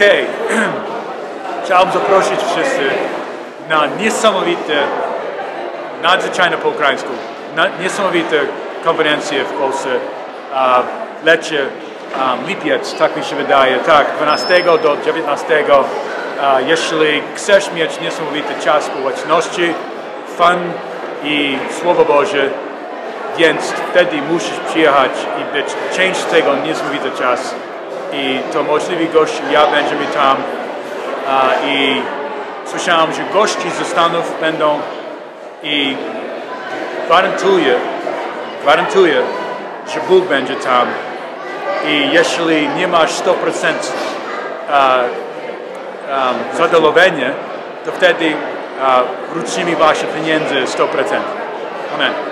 Okej. Chciałbym zaprosić wszyscy na niesamowite, nadzwyczajne po ukraińsku, niesamowite konferencje w Polsce. Lecie, lipiec, tak mi się wydaje, tak, 12 do 19. Jeśli chcesz mieć niesamowity czas społeczności, fun i Słowo Boże, więc wtedy musisz przyjechać i być część tego niesamowity czas. I to możliwi gości, ja będziemy tam i słyszałem, że gości ze Stanów będą i gwarantuję, że Bóg będzie tam i jeśli nie masz 100% zadowolenia, to wtedy wrócimy wasze pieniądze 100%. Amen.